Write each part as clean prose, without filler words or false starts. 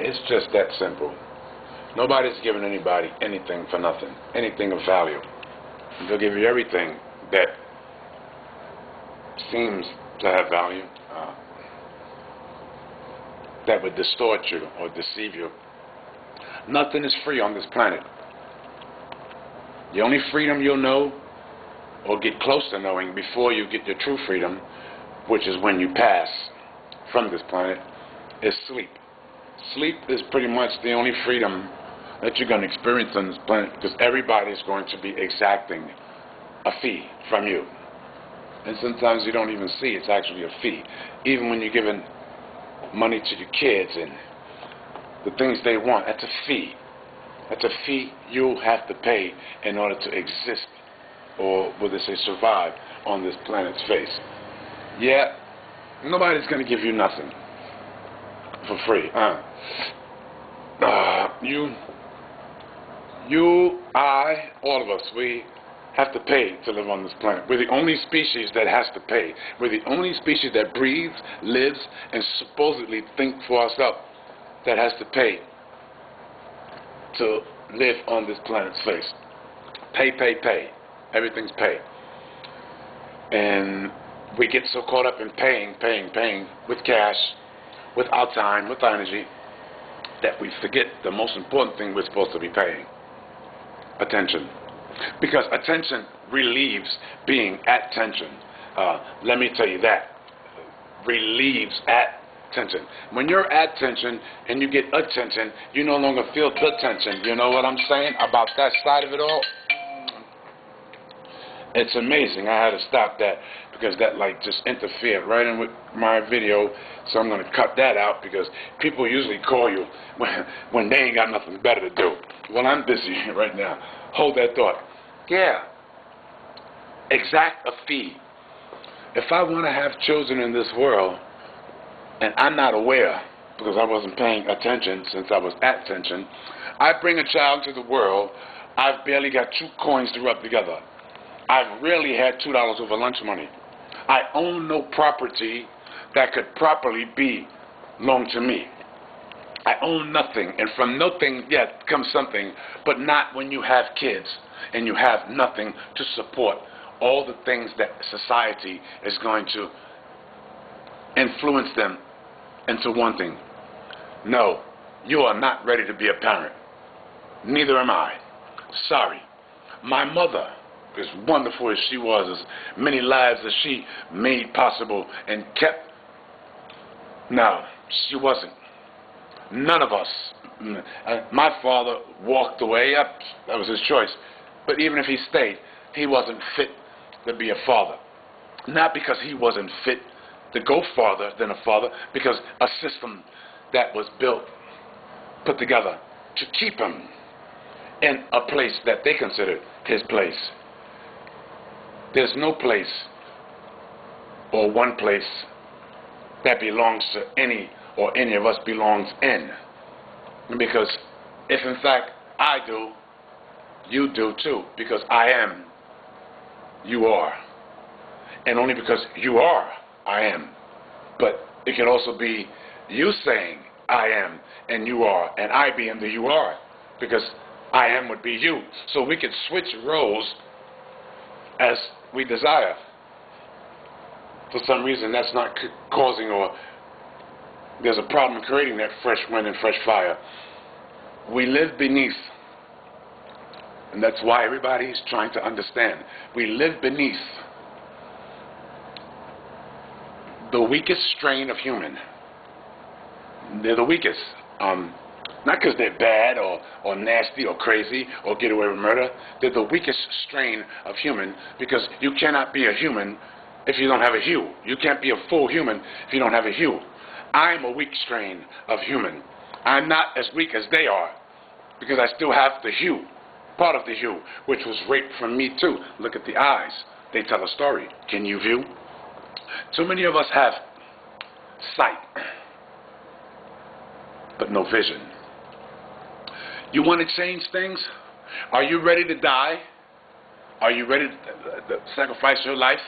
It's just that simple. Nobody's giving anybody anything for nothing, anything of value. They'll give you everything that seems to have value, that would distort you or deceive you. Nothing is free on this planet. The only freedom you'll know or get close to knowing before you get your true freedom, which is when you pass from this planet, is sleep. Sleep is pretty much the only freedom that you're going to experience on this planet, because everybody's going to be exacting a fee from you. And sometimes you don't even see it's actually a fee. Even when you're giving money to your kids and the things they want, that's a fee. That's a fee you have to pay in order to exist, or would they say survive, on this planet's face. Yeah, nobody's going to give you nothing for free. You, I, all of us, we have to pay to live on this planet. We're the only species that has to pay. We're the only species that breathes, lives, and supposedly think for ourselves, that has to pay to live on this planet's face. Pay, pay, pay. Everything's pay. And we get so caught up in paying with cash, with our time, with our energy, that we forget the most important thing we're supposed to be paying. Attention. Because attention relieves being at tension. Let me tell you that. Relieves at tension. When you're at tension and you get attention, you no longer feel the tension. You know what I'm saying about that side of it all? It's amazing. I had to stop that because that just interfered right in with my video. So I'm going to cut that out, because people usually call you when they ain't got nothing better to do. Well, I'm busy right now. Hold that thought. Yeah. Exact a fee. If I want to have children in this world, and I'm not aware, because I wasn't paying attention since I was at tension, I bring a child to the world, I've barely got 2 coins to rub together. I've rarely had $2 over lunch money. I own no property that could properly belong to me. I own nothing, and from nothing yet comes something, but not when you have kids and you have nothing to support all the things that society is going to influence them into wanting. No, you are not ready to be a parent. Neither am I. Sorry. My mother, as wonderful as she was, as many lives as she made possible and kept, no, she wasn't. None of us. My father walked away. That was his choice. But even if he stayed, he wasn't fit to be a father. Not because he wasn't fit to go farther than a father, because a system that was built, put together to keep him in a place that they considered his place. There's no place or one place that belongs to any or any of us belongs in. Because if in fact I do, you do too. Because I am, you are. And only because you are, I am. But it can also be you saying I am and you are, and I being the you are. Because I am would be you. So we could switch roles as we desire. For some reason that's not causing, or there's a problem creating that fresh wind and fresh fire. We live beneath, and that's why everybody's trying to understand. We live beneath the weakest strain of human. They're the weakest. Not because they're bad or nasty or crazy or get away with murder. They're the weakest strain of human, because you cannot be a human if you don't have a hue. You can't be a full human if you don't have a hue. I'm a weak strain of human. I'm not as weak as they are, because I still have the hue, part of the hue, which was raped from me too. Look at the eyes. They tell a story. Can you view? Too many of us have sight, but no vision. You want to change things? Are you ready to die? Are you ready to sacrifice your life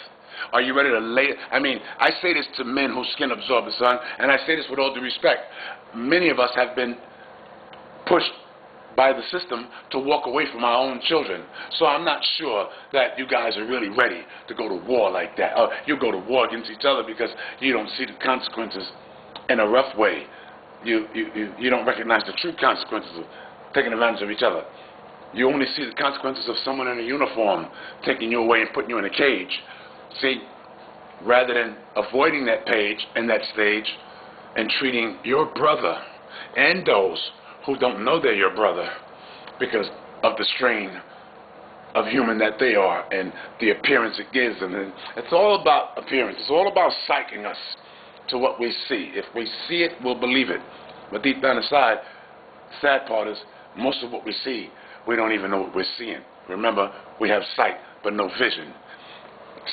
Are you ready to lay it? I mean, I say this to men who skin absorb the sun, and I say this with all due respect. Many of us have been pushed by the system to walk away from our own children. So I'm not sure that you guys are really ready to go to war like that. You go to war against each other because you don't see the consequences in a rough way. You don't recognize the true consequences of taking advantage of each other. You only see the consequences of someone in a uniform taking you away and putting you in a cage. See, rather than avoiding that page and that stage and treating your brother and those who don't know they're your brother because of the strain of human that they are and the appearance it gives them. And it's all about appearance. It's all about psyching us to what we see. If we see it, we'll believe it. But deep down inside, the sad part is most of what we see, we don't even know what we're seeing. Remember, we have sight but no vision.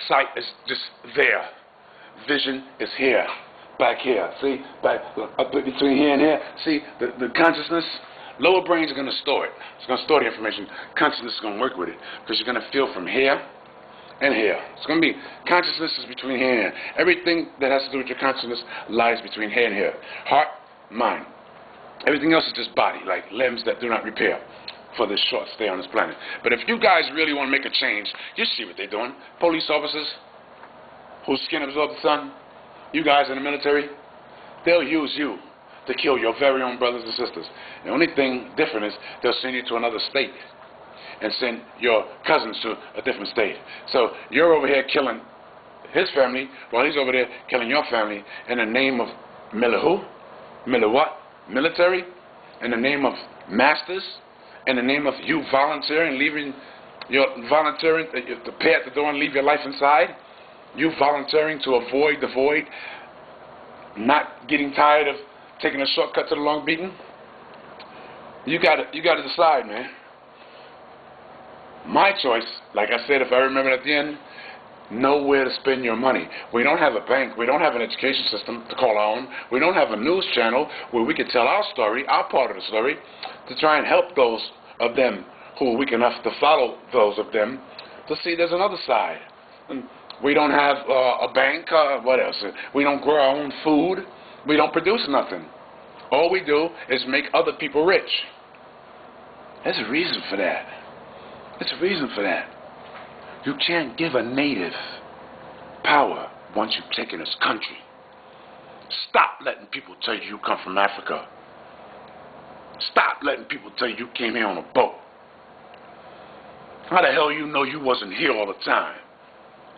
Sight is just there. Vision is here. Back here. See? Back up between here and here. See? The consciousness, lower brains are going to store it. It's going to store the information. Consciousness is going to work with it. Because you're going to feel from here and here. It's going to be, consciousness is between here and here. Everything that has to do with your consciousness lies between here and here. Heart, mind. Everything else is just body, like limbs that do not repair for this short stay on this planet. But if you guys really want to make a change, you see what they're doing. Police officers whose skin absorb the sun, you guys in the military, they'll use you to kill your very own brothers and sisters. The only thing different is they'll send you to another state and send your cousins to a different state. So you're over here killing his family while he's over there killing your family in the name of military, in the name of masters, in the name of you volunteering, leaving your volunteering to pay at the door and leave your life inside. You volunteering to avoid the void, not getting tired of taking a shortcut to the long beaten. You gotta decide, man. My choice, like I said, if I remember at the end, know where to spend your money. We don't have a bank. We don't have an education system to call our own. We don't have a news channel where we can tell our story, our part of the story, to try and help those of them who are weak enough to follow those of them to see there's another side. And we don't have a bank. What else? We don't grow our own food. We don't produce nothing. All we do is make other people rich. There's a reason for that. There's a reason for that. You can't give a native power once you've taken his country. Stop letting people tell you you come from Africa. Stop letting people tell you you came here on a boat. How the hell you know you wasn't here all the time?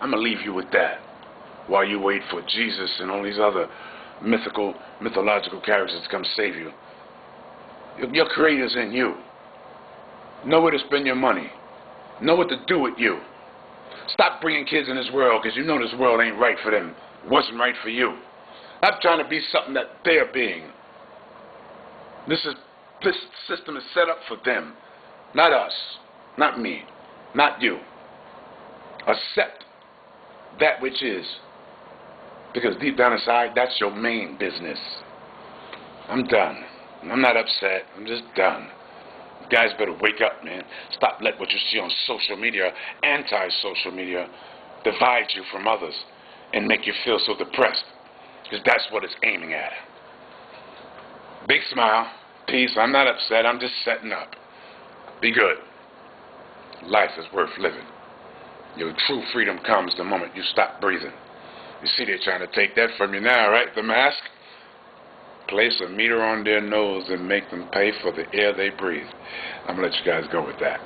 I'm going to leave you with that while you wait for Jesus and all these other mythological characters to come save you. Your creator's in you. Know where to spend your money. Know what to do with you. Stop bringing kids in this world because you know this world ain't right for them. It wasn't right for you. Stop trying to be something that they're being. This system is set up for them, not us, not me, not you. Accept that which is, because deep down inside, that's your main business. I'm done. I'm not upset. I'm just done. You guys better wake up, man. Stop letting what you see on social media, anti-social media, divide you from others and make you feel so depressed, because that's what it's aiming at. Big smile. Peace. I'm not upset. I'm just setting up. Be good. Life is worth living. Your true freedom comes the moment you stop breathing. You see they're trying to take that from you now, right? The mask? Place a meter on their nose and make them pay for the air they breathe. I'm going to let you guys go with that.